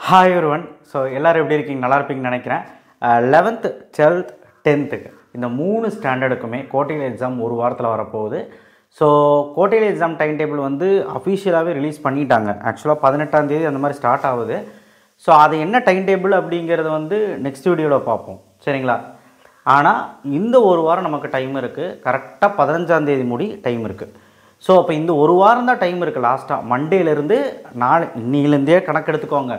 Hi everyone. So எல்லோரும் எப்படி இருக்கீங்க? நல்லா இருப்பீங்கன்னு நினைக்கிறேன். 11th 12th 10th இந்த 3 ஸ்டாண்டர்டுக்குமே குவார்ட்டர்லி எக்ஸாம் ஒரு வாரத்தில் வரப்போகுது. So quarterly exam time table வந்து அஃபிஷியலாகவே ரிலீஸ் பண்ணிட்டாங்க. ஆக்சுவலாக 18ஆம் தேதி அந்த மாதிரி ஸ்டார்ட் ஆகுது. ஸோ அது என்ன டைம் டேபிள் அப்படிங்கிறது வந்து நெக்ஸ்ட் வீடியோவில் பார்ப்போம், சரிங்களா? ஆனால் இந்த ஒரு வாரம் நமக்கு டைம் இருக்குது. கரெக்டாக 15ஆம் தேதி முடி டைம் இருக்குது. ஸோ அப்போ இந்த ஒரு வாரம் தான் டைம் இருக்குது. லாஸ்ட்டாக மண்டேலேருந்து இன்னிலேருந்தே கணக்கு எடுத்துக்கோங்க.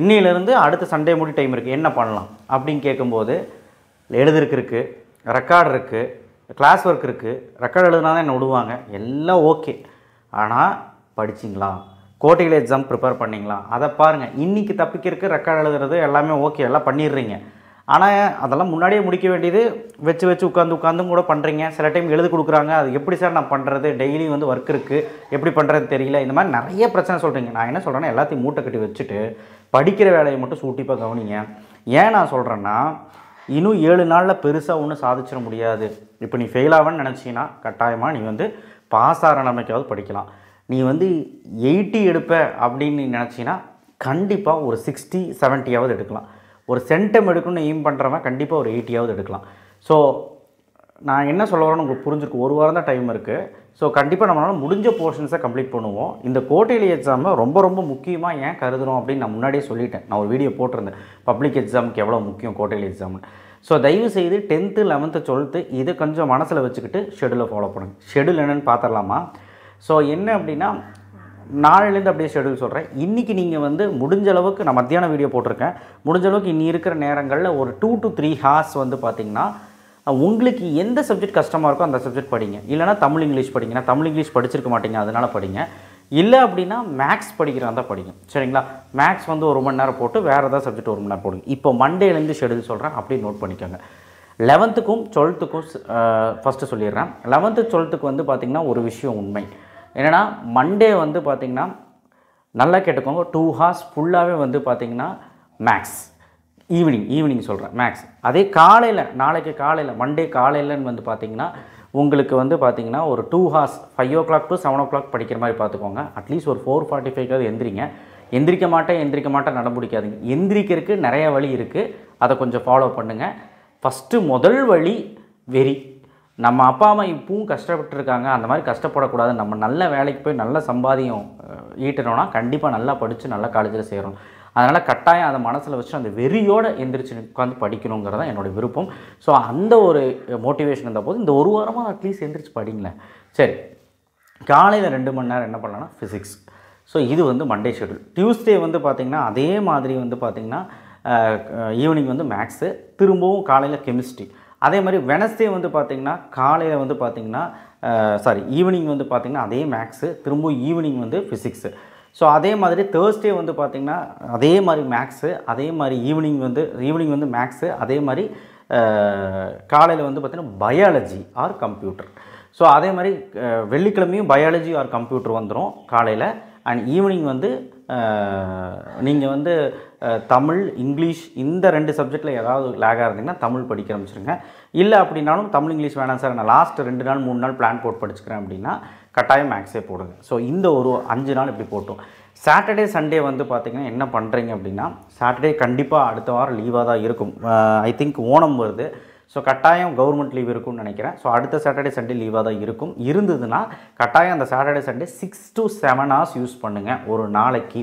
இன்னிலேருந்து அடுத்த சண்டே முடி டைம் இருக்குது. என்ன பண்ணலாம் அப்படின்னு கேட்கும்போது எழுதுறதுக்கு இருக்குது, ரெக்கார்டு இருக்குது, கிளாஸ் ஒர்க் இருக்குது. ரெக்கார்டு எழுதுனா தான் என்ன விடுவாங்க, எல்லாம் ஓகே. ஆனால் படிச்சிங்களா? குவார்ட்டர்லி எக்ஸாம் ப்ரிப்பேர் பண்ணிங்களா? அதை பாருங்கள். இன்றைக்கி தப்பிக்கிறதுக்கு ரெக்கார்டு எழுதுறது எல்லாமே ஓகே, எல்லாம் பண்ணிடுறீங்க. ஆனால் அதெல்லாம் முன்னாடியே முடிக்க வேண்டியது வச்சு உட்காந்தும் கூட பண்ணுறீங்க. சில டைம் எழுதி கொடுக்குறாங்க, அது எப்படி சார் நான் பண்ணுறது, டெய்லி வந்து ஒர்க் இருக்குது, எப்படி பண்ணுறது தெரியல, இந்த மாதிரி நிறைய பிரச்சனை சொல்கிறீங்க. நான் என்ன சொல்கிறேன்னா, எல்லாத்தையும் மூட்டை கட்டி வச்சுட்டு படிக்கிற வேலையை மட்டும் சூட்டிப்பாக கவனிங்க. ஏன் நான் சொல்கிறேன்னா, இன்னும் 7 நாளில் பெருசாக ஒன்றும் சாதிச்சிட முடியாது. இப்போ நீ ஃபெயில் ஆகணும்னு நினச்சிங்கன்னா கட்டாயமாக நீ வந்து பாஸ் ஆகிற நிலைமைக்காவது படிக்கலாம். நீ வந்து 80 எடுப்ப அப்படின்னு நீ நினச்சின்னா கண்டிப்பாக ஒரு 60 70யாவது எடுக்கலாம். ஒரு சென்டம் எடுக்கணும்னு எய்ம் பண்ணுறவன் கண்டிப்பாக ஒரு 80யாவது எடுக்கலாம். ஸோ நான் என்ன சொல்ல வரேன்னு உங்களுக்கு புரிஞ்சிருக்கு. ஒரு வாரம் தான் டைம் இருக்குது. ஸோ கண்டிப்பாக நம்மளால் முடிஞ்ச போர்ஷன்ஸை கம்ப்ளீட் பண்ணுவோம். இந்த குவார்ட்டர்லி எக்ஸாமை ரொம்ப முக்கியமாக ஏன் கருதுகிறோம் அப்படின்னு நான் முன்னாடியே சொல்லிட்டேன். நான் ஒரு வீடியோ போட்டிருந்தேன், பப்ளிக் எக்ஸாமுக்கு எவ்வளோ முக்கியம் குவார்ட்டர்லி எக்ஸாம்னு. ஸோ தயவுசெய்து 10th 11th 12th இது கொஞ்சம் மனசில் வச்சுக்கிட்டு ஷெடியூலை ஃபாலோ பண்ணுங்கள். ஷெடியூல் என்னென்னு பார்த்துடலாமா? ஸோ என்ன அப்படின்னா, நாளையிலேருந்து அப்படியே ஷெடியூல் சொல்கிறேன். இன்றைக்கி நீங்கள் வந்து முடிஞ்ச அளவுக்கு, நான் மத்தியானம் வீடியோ போட்டிருக்கேன், முடிஞ்ச அளவுக்கு இன்னி இருக்கிற நேரங்களில் ஒரு 2 to 3 hours வந்து பார்த்திங்கன்னா உங்களுக்கு எந்த சப்ஜெக்ட் கஷ்டமாக இருக்கோ அந்த சப்ஜெக்ட் படிங்க. இல்லைனா தமிழ் இங்கிலீஷ் படிங்கன்னா, தமிழ் இங்கிலீஷ் படிச்சிருக்க மாட்டீங்க, அதனால் படிங்க. இல்லை அப்படின்னா மேக்ஸ் படிக்கிறதா தான் படிங்க, சரிங்களா? மேக்ஸ் வந்து 1 மணி நேரம் போட்டு வேறு ஏதாவது சப்ஜெக்ட் 1 மணி நேரம் போடுங்க. இப்போ மண்டேலேருந்து ஷெடியூல் சொல்கிறேன், அப்படியே நோட் பண்ணிக்கோங்க. 11th 12th ஃபஸ்ட்டு சொல்லிடுறேன். 11th 12th வந்து பார்த்திங்கன்னா ஒரு விஷயம் உண்மை என்னென்னா, மண்டே வந்து பார்த்திங்கன்னா நல்லா கேட்டுக்கோங்க, 2 hours ஃபுல்லாகவே வந்து பார்த்திங்கன்னா மேக்ஸ். ஈவினிங் சொல்கிறேன் மேக்ஸ். அதே காலையில், நாளைக்கு காலையில் மண்டே காலையிலன்னு வந்து பார்த்திங்கன்னா உங்களுக்கு வந்து பார்த்திங்கன்னா ஒரு 2 hours 5 o'clock to 7 o'clock படிக்கிற மாதிரி பார்த்துக்கோங்க. அட்லீஸ்ட் ஒரு 4:45க்காவது எந்திரிங்க. எந்திரிக்க மாட்டேன் நட முடிக்காதுங்க. எந்திரிக்கிறதுக்கு நிறைய வழி இருக்குது, அதை கொஞ்சம் ஃபாலோ பண்ணுங்கள். ஃபஸ்ட்டு முதல் வழி வெறி. நம்ம அப்பா அம்மா இப்பவும் கஷ்டப்பட்டுருக்காங்க, அந்த மாதிரி கஷ்டப்படக்கூடாது. நம்ம நல்ல வேலைக்கு போய் நல்ல சம்பாதியம் ஈட்டணும்னா கண்டிப்பாக நல்லா படித்து நல்ல காலேஜில் சேரணும். அதனால் கட்டாயம் அதை மனசில் வச்சு அந்த வெறியோடு எந்திரிச்சு உட்காந்து படிக்கணுங்கிறது தான் என்னோடய விருப்பம். ஸோ அந்த ஒரு மோட்டிவேஷன் இருந்தபோது இந்த ஒரு வாரமாக அட்லீஸ்ட் எந்திரிச்சு படிங்களேன். சரி, காலையில் 2 மணி நேரம் என்ன பண்ணலான்னா ஃபிசிக்ஸ். ஸோ இது வந்து மண்டே ஷெடியூல். டியூஸ்டே வந்து பார்த்திங்கன்னா அதே மாதிரி வந்து பார்த்திங்கன்னா ஈவினிங் வந்து மேக்ஸு, திரும்பவும் காலையில் கெமிஸ்ட்ரி. அதே மாதிரி வெனஸ்டே வந்து பார்த்திங்கன்னா காலையில் வந்து பார்த்திங்கன்னா ஈவினிங் வந்து பார்த்திங்கன்னா அதே மேக்ஸு, திரும்பவும் ஈவினிங் வந்து ஃபிசிக்ஸு. ஸோ அதே மாதிரி தேர்ஸ்டே வந்து பார்த்திங்கன்னா அதே மாதிரி மேக்ஸு, அதே மாதிரி ஈவினிங் வந்து மேக்ஸு, அதே மாதிரி காலையில் வந்து பார்த்திங்கன்னா பயாலஜி ஆர் கம்ப்யூட்டர். ஸோ அதே மாதிரி வெள்ளிக்கிழமையும் பயாலஜி ஆர் கம்ப்யூட்டர் வந்துடும் காலையில். அண்ட் ஈவினிங் வந்து நீங்கள் வந்து தமிழ் இங்கிலீஷ் இந்த 2 சப்ஜெக்டில் ஏதாவது லேகாக இருந்தீங்கன்னா தமிழ் படிக்க ஆரம்பிச்சிருங்க. இல்லை அப்படின்னாலும் தமிழ் இங்கிலீஷ் வேணாம் சார், நான் லாஸ்ட் 2 நாள் 3 நாள் பிளான் போட்டு படிச்சுக்கிறேன் அப்படின்னா கட்டாயம் மேக்ஸே போடுங்க. ஸோ இந்த ஒரு 5 நாள் இப்படி போட்டோம். சாட்டர்டே சண்டே வந்து பார்த்திங்கன்னா என்ன பண்ணுறீங்க அப்படின்னா, சாட்டர்டே கண்டிப்பாக அடுத்த வாரம் லீவாக தான் இருக்கும். ஐ திங்க் ஓணம் வருது. ஸோ கட்டாயம் கவர்மெண்ட் லீவ் இருக்கும்னு நினைக்கிறேன். ஸோ அடுத்த சாட்டர்டே சண்டே லீவாக தான் இருக்கும். இருந்ததுன்னா கட்டாயம் அந்த Saturday Sunday 6 to 7 hours use பண்ணுங்கள். ஒரு நாளைக்கு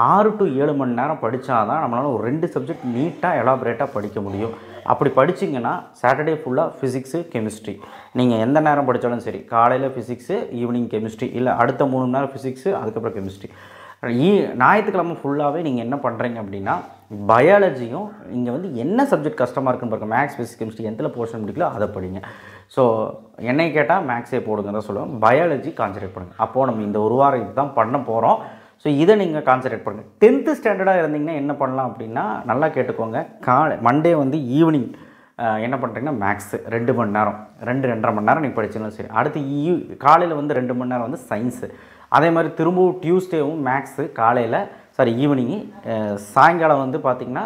6 to 7 மணி நேரம் படித்தா தான் நம்மளால் ஒரு 2 சப்ஜெக்ட் நீட்டாக எலாபரேட்டாக படிக்க முடியும். அப்படி படிச்சிங்கன்னா சாட்டர்டே ஃபுல்லாக ஃபிசிக்ஸு கெமிஸ்ட்ரி. நீங்கள் எந்த நேரம் படித்தாலும் சரி, காலையில் ஃபிசிக்ஸு, ஈவினிங் கெமிஸ்ட்ரி, இல்லை அடுத்த 3 மணி நேரம் ஃபிசிக்ஸு, அதுக்கப்புறம் கெமிஸ்ட்ரி. ஞாயிற்றுக்கிழமை ஃபுல்லாகவே நீங்கள் என்ன பண்ணுறீங்க அப்படின்னா பயாலஜியும், இங்கே வந்து என்ன சப்ஜெக்ட் கஷ்டமாக இருக்குன்னு பாருங்கள். மேக்ஸ், ஃபிசிக்ஸ், கெமிஸ்ட்ரி எந்த போர்ஷன் முடிக்கலோ அதை படிங்க. ஸோ என்னை கேட்டால் மேக்ஸே போடுங்க தான் சொல்லுவேன். பயாலஜி கான்சன்ட்ரேட் பண்ணுங்கள். அப்போது நம்ம இந்த ஒரு வாரம் இதுதான் பண்ண போகிறோம். ஸோ இதை நீங்கள் கான்சன்ட்ரேட் பண்ணுங்கள். 10th ஸ்டாண்டர்டாக இருந்தீங்கன்னா என்ன பண்ணலாம் அப்படின்னா, நல்லா கேட்டுக்கோங்க. மண்டே வந்து ஈவினிங் என்ன பண்ணுறீங்கன்னா மேக்ஸு 2 மணி நேரம் 2-2.5 மணி நேரம் நீங்கள் படிச்சிங்கன்னா சரி. அடுத்து காலையில் வந்து 2 மணி நேரம் வந்து சயின்ஸு. அதே மாதிரி திரும்பவும் டியூஸ்டேவும் மேக்ஸு காலையில் ஈவினிங்கு. சாயங்காலம் வந்து பார்த்திங்கன்னா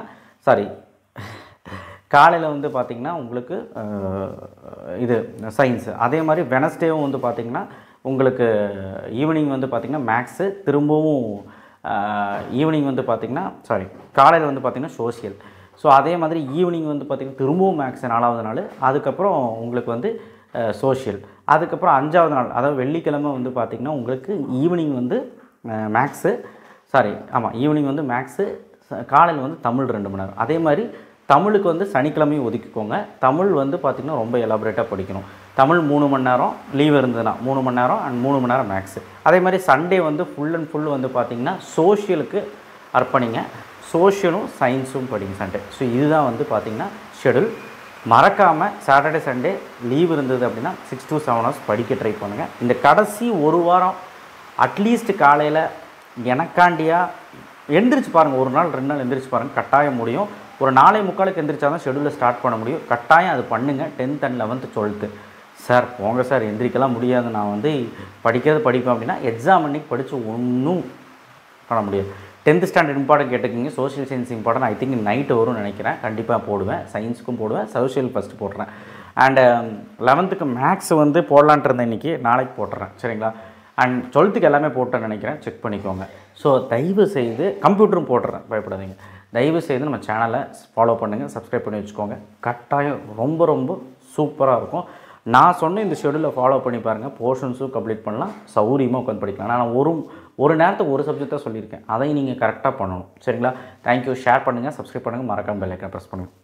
காலையில் வந்து பார்த்திங்கன்னா உங்களுக்கு இது சயின்ஸு. அதே மாதிரி வெனஸ்டேவும் வந்து பார்த்திங்கன்னா உங்களுக்கு ஈவினிங் வந்து பார்த்திங்கன்னா மேக்ஸு, திரும்பவும் ஈவினிங் வந்து பார்த்திங்கன்னா காலையில் வந்து பார்த்திங்கன்னா சோஷியல். ஸோ அதே மாதிரி ஈவினிங் வந்து பார்த்திங்கன்னா திரும்பவும் மேக்ஸ் 4வது நாள், அதுக்கப்புறம் உங்களுக்கு வந்து சோஷியல், அதுக்கப்புறம் 5வது நாள் அதாவது வெள்ளிக்கிழமை வந்து பார்த்திங்கன்னா உங்களுக்கு ஈவினிங் வந்து மேக்ஸு ஈவினிங் வந்து மேக்ஸு, காலையில் வந்து தமிழ் 2 மணி நேரம். அதே மாதிரி தமிழுக்கு வந்து சனிக்கிழமையும் ஒதுக்கிக்கோங்க. தமிழ் வந்து பார்த்திங்கன்னா ரொம்ப எலாபரேட்டாக படிக்கணும். தமிழ் 3 மணி நேரம், லீவ் இருந்ததுன்னா 3 மணி நேரம் அண்ட் 3 மணி நேரம் மேக்ஸு. அதே மாதிரி சண்டே வந்து ஃபுல் அண்ட் ஃபுல் வந்து பார்த்திங்கன்னா சோஷியலுக்கு அர்ப்பணிங்க. சோஷியலும் சயின்ஸும் படிங்க சண்டே. ஸோ இதுதான் வந்து பார்த்திங்கன்னா ஷெடியூல். மறக்காமல் சாட்டர்டே சண்டே லீவ் இருந்தது அப்படின்னா 6 to 7 hours படிக்க ட்ரை பண்ணுங்கள். இந்த கடைசி ஒரு வாரம் அட்லீஸ்ட் காலையில் எனக்காண்டியா எந்திரிச்சு பாருங்கள். 1 நாள் 2 நாள் எந்திரிச்சு பாருங்கள், கட்டாயம் முடியும். ஒரு 4:45 எந்திரிச்சா தான் ஷெடியூலில் ஸ்டார்ட் பண்ண முடியும். கட்டாயம் அது பண்ணுங்கள். 10th and 11th 12th sir போங்க சார் எந்திரிக்கலாம் முடியாது, நான் வந்து படிப்பேன் அப்படின்னா எக்ஸாம் அன்றைக்கி படித்து ஒன்றும் பண்ண முடியாது. 10th ஸ்டாண்டர்ட் இம்பார்ட்டன்ட் கேட்டுக்கிங்க. Social science important I think night வரும்னு நினைக்கிறேன். கண்டிப்பாக போடுவேன். சயின்ஸுக்கும் போடுவேன், சோஷியல் ஃபஸ்ட்டு போடுறேன். அண்டு 11th மேக்ஸ் வந்து போடலான்ட்டு இருந்தேன் இன்றைக்கி, நாளைக்கு போட்டுறேன் சரிங்களா. அண்ட் 12th எல்லாமே போட்டேன்னு நினைக்கிறேன், செக் பண்ணிக்கோங்க. ஸோ தயவு செய்து கம்ப்யூட்டரும் போட்டுறேன், பயப்படாதீங்க. தயவு செய்து நம்ம சேனலை ஃபாலோ பண்ணுங்கள், சப்ஸ்கிரைப் பண்ணி வச்சுக்கோங்க. கட்டாயம் ரொம்ப ரொம்ப சூப்பராக இருக்கும். நான் சொன்ன இந்த ஷெடியூலில் ஃபாலோ பண்ணி பாருங்கள், போர்ஷன்ஸும் கம்ப்ளீட் பண்ணலாம், சௌரியமாக உட்காந்து படிக்கலாம். நான் ஒரு நேரத்துக்கு ஒரு சப்ஜெக்ட் தான் சொல்லியிருக்கேன், அதையும் நீங்கள் கரெக்டாக பண்ணணும் சரிங்களா. தேங்க்யூ. ஷேர் பண்ணுங்கள், சப்ஸ்கிரைப் பண்ணுங்கள், மறக்காம பெல் ஐக்கானை ப்ரெஸ் பண்ணுங்கள்.